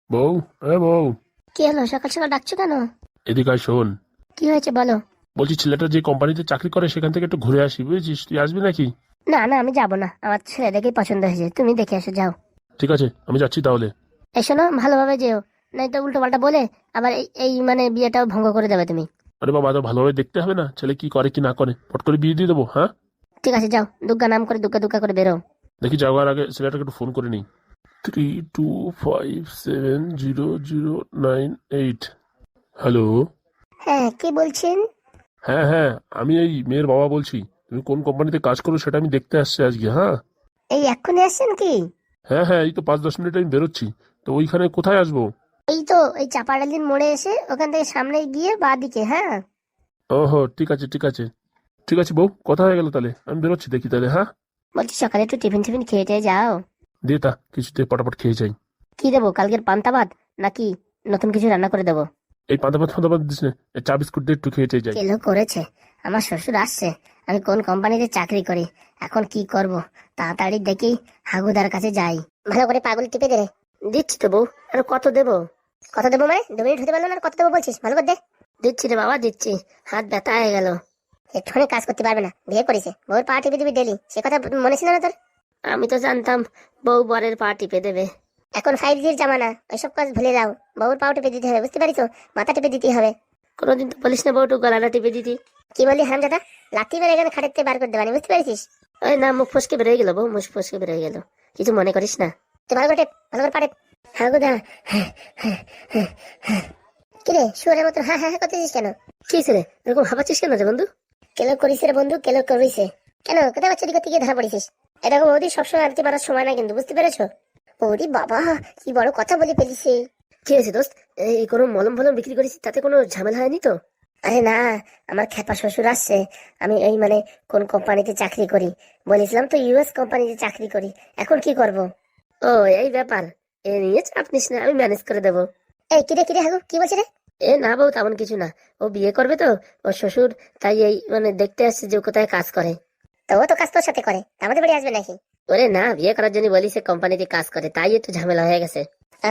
বউ, বউ, কি হলো, সকাল সকাল ডাকছো কেন? এদিকে আয়, শোন। কি হয়েছে বলো। বলছি, ছেলেটা যে কোম্পানিতে চাকরি করে সেখান থেকে একটু ঘুরে আসি, বুঝেছিস? তুই আসবি নাকি? না না, আমি যাব না, আমার ছেলে দেখেই পছন্দ হয়েছে, তুমি দেখে এসো, যাও। ঠিক আছে, আমি যাচ্ছি তাহলে। এসো না, ভালোভাবে যেও, নাই তো উল্টো পাল্টা বলে আবার এই মানে বিয়েটাও ভঙ্গ করে দেবে তুমি। আরে বাবা, তো ভালোভাবে দেখতে হবে না ছেলে কি করে কি না করে? পট করে বিয়ে দিয়ে দেবো, হ্যাঁ? ঠিক আছে, যাও, দুগ্গা নাম করে দুগ্গা দুগ্গা করে বেরো। দেখি, যাওয়ার আগে ছেলেটাকে একটু ফোন করে নিই। 32570098। হ্যালো। হ্যাঁ, কি বলছেন? হ্যাঁ হ্যাঁ, আমি এই মেয়ের বাবা বলছি। তুমি কোন কোম্পানিতে কাজ করো সেটা আমি দেখতে আসছি আজকে, হ্যাঁ? এই এক্ষুনি আসছেন কি? হ্যাঁ হ্যাঁ, এই তো 5-10 মিনিট আমি বেরোচ্ছি। তো ওইখানে কোথায় আসবো? এই তো এই চাপাডালির মোড়ে এসে ওখান থেকে সামনে গিয়ে বাঁ দিকে, হ্যাঁ। ওহো, ঠিক আছে ঠিক আছে। ঠিক আছে বউ, কথা হয়ে গেল, তাহলে আমি বেরোচ্ছি, দেখি তাহলে, হ্যাঁ? বলছি সকালে একটু টিফিন টিফিন খেয়ে টেয়ে যাও। দিয়ে তা কিছুতে পটাপট খেয়ে যাই। কি দেবো, কালকের পান্তা ভাত নাকি নতুন কিছু রান্না করে দেবো? এই পান্তা ফান্তা দিস না, এই চা বিস্কুট দিয়ে একটু খেয়ে যাই। কেলো করেছে, আমার শ্বশুর আসছে, আমি কোন কোম্পানিতে চাকরি করি, এখন কি করব, তাড়াতাড়ি দেখি হাগুদার কাছে যাই। ভালো করে পাগল টিপে দে রে। দিচ্ছি তো বউ, আর কত দেবো? কত দেবো মানে 2 মিনিট হতে পারলো না, আর কত দেবো বলছিস, ভালো করে দে। দিচ্ছি রে বাবা, দিচ্ছি। হাত ব্যথা হয়ে গেল। একটুখানি কাজ করতে পারবে না, বিয়ে করেছে, বউর পা টিপে দিবি ডেলি, সে কথা মনে ছিল না তোর? আমি তো জানতাম বউ বরের পা টিপে দেবে। এখন 5Gর জামানা, ওইসব কাজ ভুলে যাও। বউর পাও টিপে দিতে হবে, বুঝতে পারিস? মাথা টিপে দিতে হবে। কোনোদিন তো বলিস না বউটু গলাটা টিপে দিতি। কি বললি হারামজাদা? লাথি মেরে এখানে খাটের থেকে বার করে দেবানি, বুঝতে পারছিস? ওই না, মুখ ফসকে বেরোয় গেল বউ, মুখ ফসকে বেরোয় গেল, কিছু মনে করিস না। তুই ভালো করে টেপ, ভালো করে পারে। হ্যাঁ গোদা। কিরে শুয়ারের মতন হ্যাঁ হ্যাঁ হ্যাঁ করতেছিস কেন? কি রে এরকম হাবাচ্ছিস কেন রে বন্ধু? কেলো করিস রে বন্ধু, কেলো করিস। কেন কোথায় বাচ্চা দিকে গিয়ে ধরা পড়েছিস? এরকম ওদি সবসময় আনতে পারার সময় না কিন্তু, বুঝতে পেরেছো? ওরে বাবা, কি বড় কথা বলে ফেলিস। কি হয়েছে দোস্ত? এই কোনো মলম ফলম বিক্রি করিস, তাতে কোনো ঝামেলা হয়নি তো? আরে না, আমার খেপা শ্বশুর আসছে। আমি এই মানে কোন কোম্পানিতে চাকরি করি বলেছিলাম তো, ইউএস কোম্পানিতে চাকরি করি। এখন কি করব? ও, এই ব্যাপার। এ নিয়ে চাপ নিস না, আমি ম্যানেজ করে দেবো। এই কিরে কিরে হাগু, কি বলছে রে? এ না বউ, তেমন কিছু না। ও বিয়ে করবে তো, ওর শ্বশুর, তাই এই মানে দেখতে আসছে যে ও কোথায় কাজ করে। তো ও তো কাজ তোর সাথে করে, আমাদের বাড়ি আসবে নাকি? ওরে না, বিয়ে করার জন্য বলি, সে কোম্পানিতে কাজ করে, তাই একটু ঝামেলা হয়ে গেছে।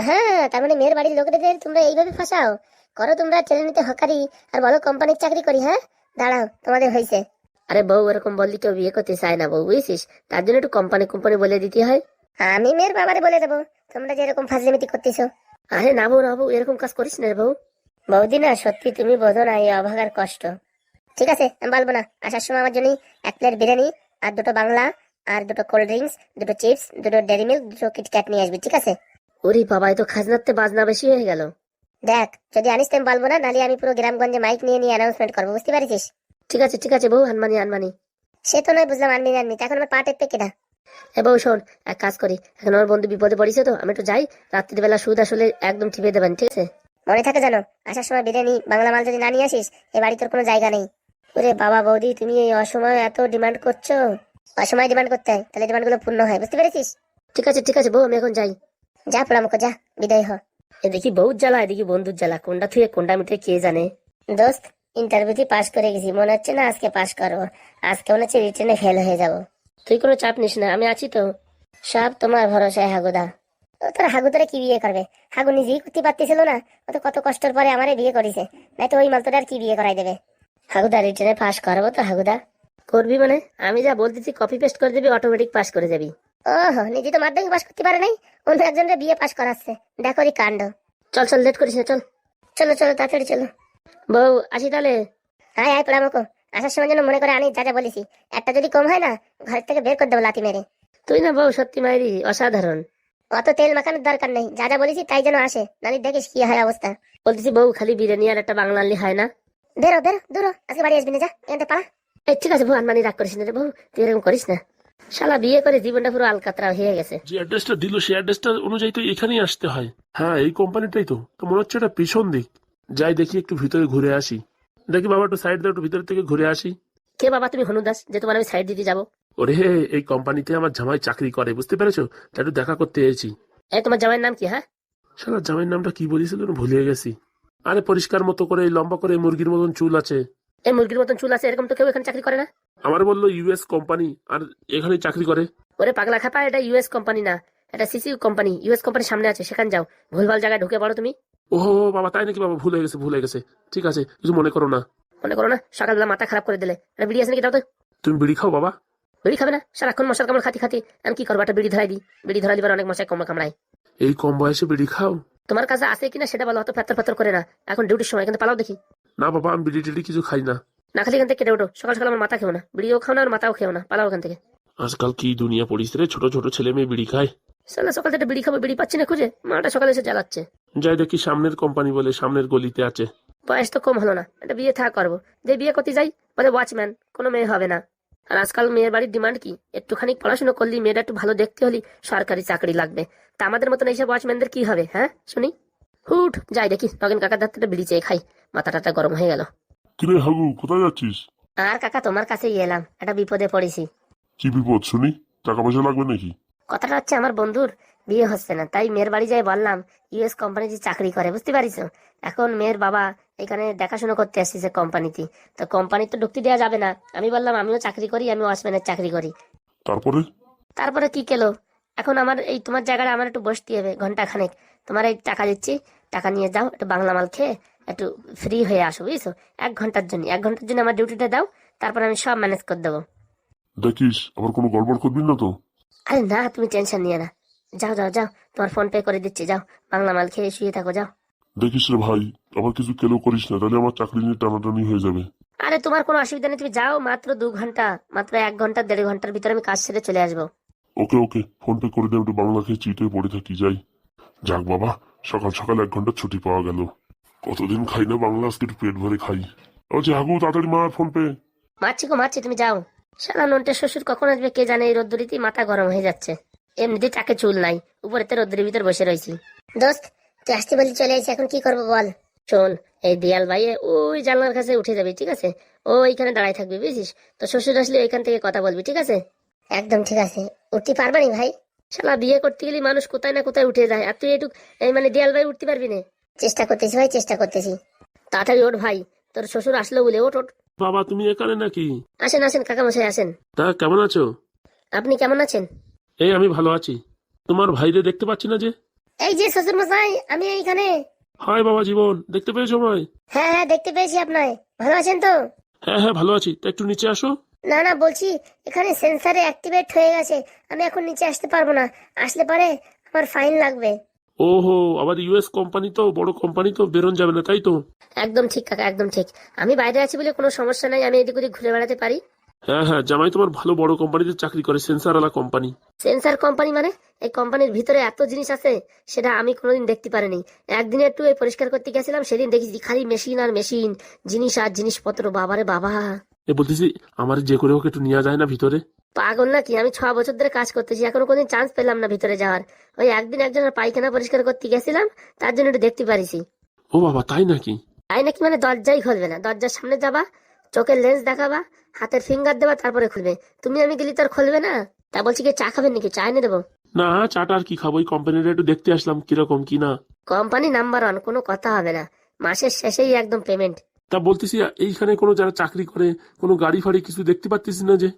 হ্যাঁ, তার মানে মেয়ের বাড়ির লোকেদের তোমরা এইভাবে ফাঁসাও? করো তোমরা ট্রেনিতে হকারি, আর বলো কোম্পানির চাকরি করি, হ্যাঁ? দাঁড়াও, তোমাদের হয়েছে। আরে বউ, এরকম বললি কেউ বিয়ে করতে চায় না বউ, বুঝছিস? তার জন্য একটু কোম্পানি কোম্পানি বলে দিতে হয়। আমি মেয়ের বাবারে বলে দেবো তোমরা যে এরকম ফাজলিমিতি করতেছো। আরে না বউ, না বউ, এরকম কাজ করিস না রে বউ। বৌদি না, সত্যি তুমি বোঝো না এই অভাগার কষ্ট। ঠিক আছে, আমি বলবো না। আসার সময় আমার জন্য 1 প্লেট বিরিয়ানি, আর 2টো বাংলা, আর 2টো কোল্ড ড্রিঙ্কস, 2টো চিপস, 2টো ডেরি মিল্ক, 2টো কিটক্যাট নিয়ে আসবি, ঠিক আছে? ওরে বাবা, এ তো খাজনাতে বাজনা বেশি হয়ে গেল। দেখ, যদি আনিস তো আমি বলবো না, নালে আমি পুরো গ্রামগঞ্জে মাইক নিয়ে নিয়ে অ্যানাউন্সমেন্ট করবো, বুঝতে পারিস? ঠিক আছে বউ, আনমানি আনমানি। সে তো নয় বুঝলাম, আনবি আনবি, এখন আমার পা টেপে কেনা। এ বউ শোন, এক কাজ করি, এখন আমার বন্ধু বিপদে পড়েছে, তো আমি একটু যাই, রাত্রিবেলা সুদ আসলে একদম টিপে দেবেন, ঠিক আছে? মনে থাকে জানো, আসার সময় বিরিয়ানি বাংলা মাল যদি না নিয়ে আসিস, এ বাড়ি তোর কোনো জায়গা নেই। ওরে বাবা বৌদি, তুমি এই অসময়ে এত ডিমান্ড করছো? অসময় ডিমান্ড করতে হয়, তাহলে ডিমান্ড গুলো পূর্ণ হয়, বুঝতে পেরেছিস? ঠিক আছে বউ, আমি এখন যাই। যা পোড়ামুখো, যা, বিদায় হ। এদিকে বউর জ্বালা, এদিকে বন্ধুর জ্বালা, কোনটা থুয়ে কোনটা মিটে কে জানে। দোস্ত, ইন্টারভিউতে পাশ করে গেছি, মনে হচ্ছে না আজকে পাশ করবো। আজকে মনে হচ্ছে রিটেনে ফেল হয়ে যাবো। তুই কোনো চাপ নিস না, আমি আছি তো। সব তোমার ভরসায় হাগুদা। ও তোর হাগুদারে কি বিয়ে করবে? হাগু নিজেই করতে পারতেছিল না, ও তো কত কষ্টের পরে আমারে বিয়ে করেছে, নাই তো ওই মালতোটা আর কি বিয়ে করাই দেবে? হাগুদা রিটেনে পাশ করবো তো হাগুদা। করবি মানে? আমি যা বলতেছি কপি পেস্ট করে দিবি, অটোমেটিক পাস করে যাবি। ওহো, নিজে তো মাধ্যমিক পাস করতে পারে নাই, অন্য একজনের বিয়ে পাস করাচ্ছে। দেখো রে কাণ্ড। চল চল, লেট করিস না, চল। চলো চলো, তাড়াতাড়ি চলো। বউ, আসি তাহলে। হ্যাঁ হ্যাঁ পোড়ামুখো, আসার সময় যেন মনে করে আনি, যা যা বলেছি। একটা যদি কম হয় না, ঘর থেকে বের করে দেবো লাথি মেরে। তুই না বউ সত্যি মাইরি অসাধারণ। অত তেল মাখানোর দরকার নেই, যা যা বলেছি তাই যেন আসে, নালি দেখিস কি হয় অবস্থা। বলতেছি বউ, খালি বিরিয়ানি আর একটা বাংলা আনলি হয় না? বেরো বেরো, দূর হ, আজকে বাড়ি আসবি না, যা এখান থেকে পালা। এই ঠিক আছে বউ, আনমানি রাগ করিস না রে বউ, তুই এরকম করিস না। শালা বিয়ে করে জীবনটা পুরো আলকাতরা হয়ে গেছে। যে অ্যাড্রেসটা দিল সেই অ্যাড্রেসটা অনুযায়ী তো এখানেই আসতে হয়। হ্যাঁ, এই কোম্পানিটাই তো। তো মনে হচ্ছে এটা পিছন দিক। যাই দেখি, একটু ভিতরে ঘুরে আসি। দেখি বাবা, একটু সাইড দাও, একটু ভিতর থেকে ঘুরে আসি। কে বাবা তুমি, হনুদাস, যে তোমার আমি সাইড দিতে যাবো? ওরে, এই কোম্পানিতে আমার জামাই চাকরি করে, বুঝতে পেরেছো? তা একটু দেখা করতে এসেছি। এই তোমার জামাইয়ের নাম কি? হ্যাঁ, শালা জামাইয়ের নামটা কি বলেছিল ভুলে গেছি। আরে পরিষ্কার মতো করে, লম্বা করে, মুরগির মতন চুল আছে। এই মুরগির মতন চুল আছে, এরকম তো কেউ এখানে চাকরি করে না। আমার বললো ইউএস কোম্পানি, আর এখানে চাকরি করে। ওরে পাগলা খাপা, এটা ইউএস কোম্পানি না, এটা সিসি কোম্পানি, ইউএস কোম্পানির সামনে আছে, সেখানে যাও। ভুলভাল জায়গায় ঢুকে পড়ো তুমি। ও বাবা, তাই নাকি বাবা? ভুল হয়ে গেছে, ভুল হয়ে গেছে। ঠিক আছে, কিছু মনে করো না। মনে করো না? সকালবেলা মাথা খারাপ করে দিলে। একটা বিড়ি আছে নাকি দাও তো। তুমি বিড়ি খাও বাবা? বিড়ি খাবে না? সারাক্ষণ মশার কামড় খাতি খাতি আমি কি করবো? একটা বিড়ি ধরাই দিই। বিড়ি ধরাই দিবার অনেক মশায় কামড় কামড়ায়। এই কম বয়সে বিড়ি খাও? তোমার কাছে আছে কিনা সেটা বলো, অত ফেতর ফেতর করে না। এখন ডিউটির সময়, কিন্তু পালাও দেখি। না বাবা, আমি বিড়ি টিড়ি কিছু খাই না। না খালি এখান থেকে কেটে ওঠো। সকাল সকাল আমার মাথা খেও না, বিড়িও খাও না আর মাথাও খেও না, পালাও এখান থেকে। আজকাল কি দুনিয়া পড়িছে রে, ছোট ছোট ছেলে মেয়ে বিড়ি খায়। সালা সকাল থেকে বিড়ি খাবো, বিড়ি পাচ্ছি না খুঁজে, মাটা সকালে এসে জ্বালাচ্ছে। যাই দেখি সামনের কোম্পানি বলে সামনের গলিতে আছে। বয়স তো কম হলো না, একটা বিয়ে থাকা করবো। যে বিয়ে করতে যাই বলে ওয়াচম্যান, কোনো মেয়ে হবে না। আর আজকাল মেয়ের বাড়ির ডিমান্ড কি? একটুখানি পড়াশোনা করলি, মেয়েটা একটু ভালো দেখতে হলি সরকারি চাকরি লাগবে। তা আমাদের মতন এইসব ওয়াচম্যানদের কি হবে? হ্যাঁ শুনি। হুট যাই দেখি নগেন কাকার দাঁতটা বিড়ি চেয়ে খাই, মাথাটা গরম হয়ে গেল। কিরে হাগু, কোথায় যাচ্ছিস? আর কাকা তোমার কাছেই এলাম, একটা বিপদে পড়েছি। কি বিপদ শুনি? টাকা পয়সা লাগবে নাকি? কথাটা হচ্ছে আমার বন্ধুর বিয়ে হচ্ছে না, তাই মেয়ের বাড়ি যাই বললাম ইউএস কোম্পানি যে চাকরি করে, বুঝতে পারিস? এখন মেয়ের বাবা এখানে দেখাশোনা করতে আসছে কোম্পানিতে। তো কোম্পানি তো ঢুকতে দেওয়া যাবে না। আমি বললাম আমিও চাকরি করি, আমি ওয়াচম্যানের চাকরি করি। তারপরে? তারপরে কি কেলো? এখন আমার এই তোমার জায়গায় আমার একটু বসতে হবে ঘন্টা খানেক। তোমার এই টাকা দিচ্ছি, টাকা নিয়ে যাও, একটু বাংলা মাল খেয়ে একটু ফ্রি হয়ে আসো, বুঝছো? 1 ঘন্টার জন্য, 1 ঘন্টার জন্য আমার ডিউটিটা দাও, তারপর আমি সব ম্যানেজ করে দেবো। দেখিস আবার কোনো গড়বড় করবি না তো? আরে না, তুমি টেনশন নিয়ে না। যাও যাও যাও, তোমার ফোন পে করে দিচ্ছি, যাও বাংলা মাল খেয়ে শুয়ে থাকো, যাও। দেখিস রে ভাই, আবার কিছু কেলেও করিস না, তাহলে আমার চাকরি নিয়ে টানাটানি হয়ে যাবে। আরে তোমার কোনো অসুবিধা নেই, তুমি যাও। মাত্র 2 ঘন্টা, মাত্র 1 ঘন্টা 1.5 ঘন্টার ভিতরে আমি কাজ সেরে চলে আসবো। ওকে ওকে, ফোন পে করে দে, একটু বাংলা খেয়ে চিটে পড়ে থাকি, যাই। যাক বাবা, সকাল সকাল 1 ঘন্টা ছুটি পাওয়া গেল। কতদিন খাই না বাংলা, আজকে একটু পেট ভরে খাই। বলছি হাগু, তাড়াতাড়ি মার ফোন পে। মারছি গো মারছি, তুমি যাও। শালা নন্টে শ্বশুর কখন আসবে কে জানে, এই রোদ্দুরিতেই মাথা গরম হয়ে যাচ্ছে। এমনিতেই টাকে চুল নাই, উপরেতে রোদ্দুরের ভিতর বসে রয়েছি। দোস্ত তুই আসতে বলি চলে এসে, এখন কি করবো বল? শোন, এই দিয়াল ভাইয়ে ওই জানলার কাছে উঠে যাবি, ঠিক আছে? ও এইখানে দাঁড়ায় থাকবি, বুঝিস? তো শ্বশুর আসলে ওইখান থেকে কথা বলবি, ঠিক আছে? একদম ঠিক আছে। উঠতে পারবা নি ভাই? শালা বিয়ে করতে গেলে মানুষ কোথায় না কোথায় উঠে যায়, আর তুই এটুক এই মানে দিয়াল ভাই উঠতে পারবি না? চেষ্টা করতেছি ভাই, চেষ্টা করতেছি। তাড়াতাড়ি ওঠ ভাই, তোর শ্বশুর আসলো বলে, ওঠ ওঠ। বাবা তুমি এখানে নাকি? আসেন আসেন কাকামশাই আসেন। তা কেমন আছো? আপনি কেমন আছেন? এই আমি ভালো আছি। তোমার ভাইরে দেখতে পাচ্ছি না যে। এই যে শ্বশুর মশাই, আমি এইখানে। হাই বাবা জীবন, দেখতে পেয়েছো আমায়? হ্যাঁ হ্যাঁ দেখতে পেয়েছি আপনায়। ভালো আছেন তো? হ্যাঁ হ্যাঁ ভালো আছি, তা একটু নিচে আসো। না না বলছি, এখানে সেন্সারে অ্যাক্টিভেট হয়ে গেছে, আমি এখন নিচে আসতে পারবো না। আসলে পরে আমার ফাইন লাগবে। ওহো, আবার ইউএস কোম্পানি তো, বড় কোম্পানি তো, বেরোন যাবে না তাই তো? একদম ঠিক কাকা, একদম ঠিক। আমি বাইরে আছি বলে কোনো সমস্যা নাই, আমি এদিক ওদিক ঘুরে বেড়াতে পারি। হ্যাঁ হ্যাঁ, জামাই তোমার ভালো বড় কোম্পানিতে চাকরি করে, সেন্সারওয়ালা কোম্পানি। সেন্সার কোম্পানি মানে? এই কোম্পানির ভিতরে এত জিনিস আছে, সেটা আমি কোনোদিন দেখতে পারিনি। একদিন একটু এই পরিষ্কার করতে গেছিলাম, সেদিন দেখেছি খালি মেশিন আর মেশিন, জিনিস আর জিনিসপত্র, বাবারে বাবা। এ বলতেছি, আমার যে করে হোক একটু নিয়ে যায় না ভিতরে? পাগল নাকি? আমি 6 বছর ধরে কাজ করতেছি, এখনো কোনদিন চান্স পেলাম না ভিতরে যাওয়ার। ওই একদিন একজনের পায়খানা পরিষ্কার করতে গেছিলাম, তার জন্য একটু দেখতে পারিছি। ও বাবা, তাই নাকি? তাই নাকি মানে? দরজাই খুলবে না, দরজার সামনে যাবা, চোখের লেন্স দেখাবা, হাতের ফিঙ্গার দেবা, তারপরে খুলবে। তুমি আমি গেলি তার খুলবে না? তা বলছি কি চা খাবেন নাকি? চা এনে দেবো। না, চাটা আর কি খাবো, ওই কোম্পানিটা একটু দেখতে আসলাম কিরকম কি না। কোম্পানি নাম্বার 1, কোনো কথা হবে না, মাসের শেষেই একদম পেমেন্ট। তা বলতেছি, এইখানে কোনো যারা চাকরি করে কোনো গাড়ি ফাড়ি কিছু দেখতে পাচ্ছিস না যে?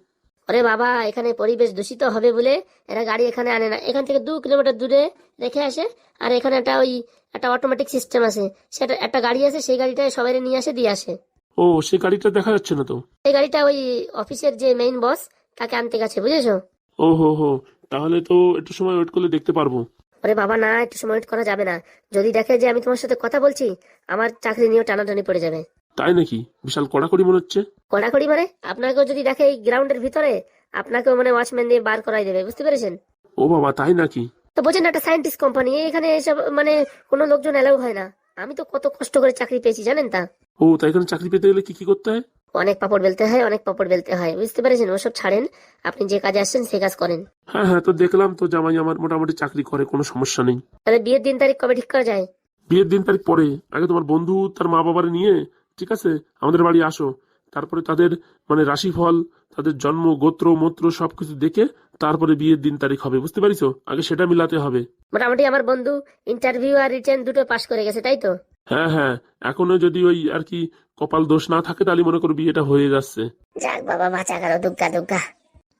ওরে বাবা, এখানে পরিবেশ দূষিত হবে বলে এরা গাড়ি এখানে আনে না, এখান থেকে 2 কিলোমিটার দূরে রেখে আসে। আর এখানে একটা অটোমেটিক সিস্টেম আছে, সেটা একটা গাড়ি আছে, সেই গাড়িটায় সবাই নিয়ে আসে দিয়ে আসে। ও, সে গাড়িটা দেখা যাচ্ছে না তো। এই গাড়িটা ওই অফিসের যে মেইন বস, তাকে আনতে গেছে, বুঝেছো? ও হো হো, তাহলে তো একটু সময় ওয়েট করলে দেখতে পারবো। ওরে বাবা না, একটু সময় wait করা যাবে না। যদি দেখে যে আমি তোমার সাথে কথা বলছি, আমার চাকরি নিয়েও টানাটানি পড়ে যাবে। তাই নাকি? বিশাল কড়াকড়ি মনে হচ্ছে। কড়াকড়ি মানে? আপনাকেও যদি দেখে এই গ্রাউন্ডের ভিতরে, আপনাকেও মানে ওয়াচম্যান দিয়ে বার করাই দেবে, বুঝতে পেরেছেন? ও বাবা, তাই নাকি? তো বোঝেন না, একটা সায়েন্টিস্ট কোম্পানি, এখানে এসব মানে কোনো লোকজন এলাও হয় না। আমি তো কত কষ্ট করে চাকরি পেয়েছি জানেন তা? ও, তাই এখানে চাকরি পেতে গেলে কি কি করতে হয়? অনেক পাপড় বেলতে হয়, অনেক পাপড় বেলতে হয়, বুঝতে পেরেছেন? ওসব ছাড়েন, আপনি যে কাজে আসছেন সে কাজ করেন। হ্যাঁ হ্যাঁ, তো দেখলাম তো জামাই আমার মোটামুটি চাকরি করে, কোনো সমস্যা নেই। তাহলে বিয়ের দিন তারিখ কবে ঠিক করা যায়? বিয়ের দিন তারিখ পরে, আগে তোমার বন্ধু তার মা বাবারে নিয়ে, ঠিক আছে, আমাদের বাড়ি আসো। তারপরে তাদের মানে রাশিফল, তাদের জন্ম গোত্র মূত্র সবকিছু দেখে তারপরে বিয়ের দিন তারিখ হবে, বুঝতে পারিছো? আগে সেটা মিলাতে হবে। মোটামুটি আমার বন্ধু ইন্টারভিউ আর রিটেন দুটো পাস করে গেছে, তাই তো? হ্যাঁ হ্যাঁ, এখনো যদি ওই আর কি কপাল দোষ না থাকে, তাহলে মনে করো বিয়েটা হয়ে যাচ্ছে। যাক বাবা, বাঁচা গেল, দুগ্গা দুগ্গা।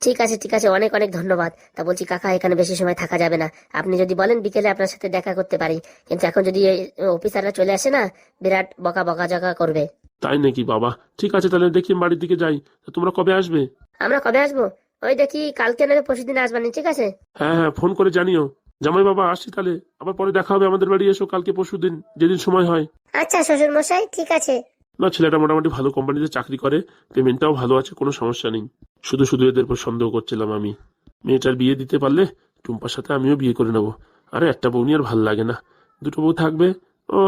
ঠিক আছে ঠিক আছে, অনেক অনেক ধন্যবাদ। তা বলছি কাকা, এখানে বেশি সময় থাকা যাবে না। আপনি যদি বলেন বিকেলে আপনার সাথে দেখা করতে পারি, কিন্তু এখন যদি এই অফিসাররা চলে আসে না, বিরাট বকা বকা জকা করবে। তাই নাকি বাবা? ঠিক আছে, তাহলে দেখি আমি বাড়ির দিকে যাই। তা তোমরা কবে আসবে? আমরা কবে আসবো? ওই দেখি কালকে না পরশুদিন আসবানি, ঠিক আছে? হ্যাঁ হ্যাঁ, ফোন করে জানিও। জামাই বাবা, আসি তাহলে। আবার পরে দেখা হবে, আমাদের বাড়ি এসো কালকে পরশুদিন, যেদিন সময় হয়। আচ্ছা শ্বশুর মশাই, ঠিক আছে। না, ছেলেটা মোটামুটি ভালো কোম্পানিতে চাকরি করে, পেমেন্টটাও ভালো আছে, কোনো সমস্যা নেই। শুধু শুধু এদের উপর সন্দেহ করছিলাম আমি। মেয়েটার বিয়ে দিতে পারলে টুম্পার সাথে আমিও বিয়ে করে নেবো। আরে একটা বউ নিয়ে আর ভাল লাগে না, দুটো বউ থাকবে। ও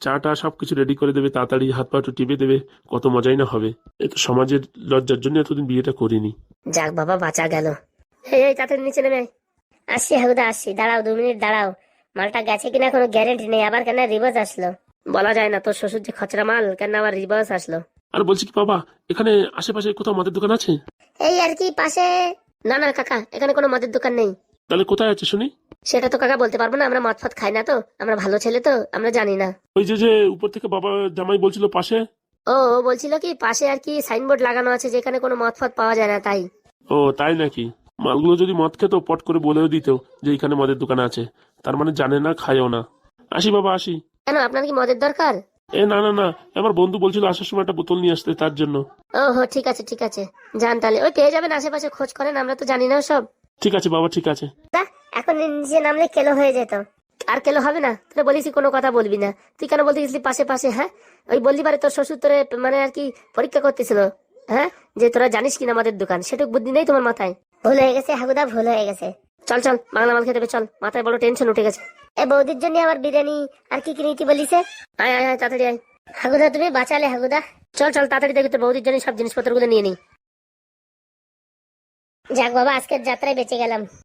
চাটা সবকিছু রেডি করে দেবে, তাড়াতাড়ি হাত পা একটু টিপে দেবে, কত মজাই না হবে। এই তো সমাজের লজ্জার জন্য এতদিন বিয়েটা করিনি। যাক বাবা, বাঁচা গেল। এই এই তাড়াতাড়ি নিচে নেমে আয়। আসছি হাগুদা আসছি, দাঁড়াও 2 মিনিট দাঁড়াও। মালটা গেছে কিনা কোনো গ্যারেন্টি নেই, আবার কেন রিভার্স আসলো বলা যায় না। তোর শ্বশুর যে খচরা মাল, কেন আবার রিভার্স আসলো? আর বলছি কি বাবা, এখানে আশেপাশে কোথাও মদের দোকান আছে? এই আর কি পাশে। না না কাকা, এখানে কোনো মদের দোকান নেই। তাহলে কোথায় আছে শুনি? সেটা তো কাকা বলতে পারবো না, আমরা মদ ফদ খাই না তো, আমরা ভালো ছেলে তো, আমরা জানি না। ওই যে যে উপর থেকে বাবা জামাই বলছিল পাশে। ও বলছিল কি পাশে আর কি সাইনবোর্ড লাগানো আছে যেখানে কোনো মদ ফদ পাওয়া যায় না, তাই। ও তাই নাকি? মালগুলো যদি মদ খেত পট করে বলেও দিত যে এখানে মদের দোকান আছে, তার মানে জানে না, খায়ও না। আসি বাবা, আসি। কেন, আপনার কি মদের দরকার? এ না না না, আমার বন্ধু বলছিল আসার সময় একটা বোতল নিয়ে আসতে, তার জন্য। ও হো, ঠিক আছে ঠিক আছে, যান তাহলে। ওই পেয়ে যাবেন, আশেপাশে খোঁজ করেন, আমরা তো জানি না সব। ঠিক আছে বাবা, ঠিক আছে। এখন নিচে নামলে কেলো হয়ে যেত। আর কেলো হবে না, তোরা বলিস কোনো কথা বলবি না। তুই কেন বলতে গেছিলি পাশে পাশে? হ্যাঁ, ওই বললি পারে তোর শ্বশুর তোরে মানে আর কি পরীক্ষা করতেছিল, হ্যাঁ, যে তোরা জানিস কিনা আমাদের দোকান, সেটুকু বুদ্ধি নেই তোমার মাথায়? ভুল হয়ে গেছে হাগুদা, ভুল হয়ে গেছে। চল চল, বাংলা মাল খেতে হবে, চল, মাথায় বড় টেনশন উঠে গেছে। এ বৌদির জন্য আবার বিরিয়ানি আর কি কিনেছি বলিছে। আয় আয় আয়, তাড়াতাড়ি আয়। হাগুদা তুমি বাঁচালে হাগুদা। চল চল তাড়াতাড়ি, দেখি তোর বৌদির জন্য সব জিনিসপত্র গুলো নিয়ে নি। যাক বাবা, আজকের যাত্রায় বেঁচে গেলাম।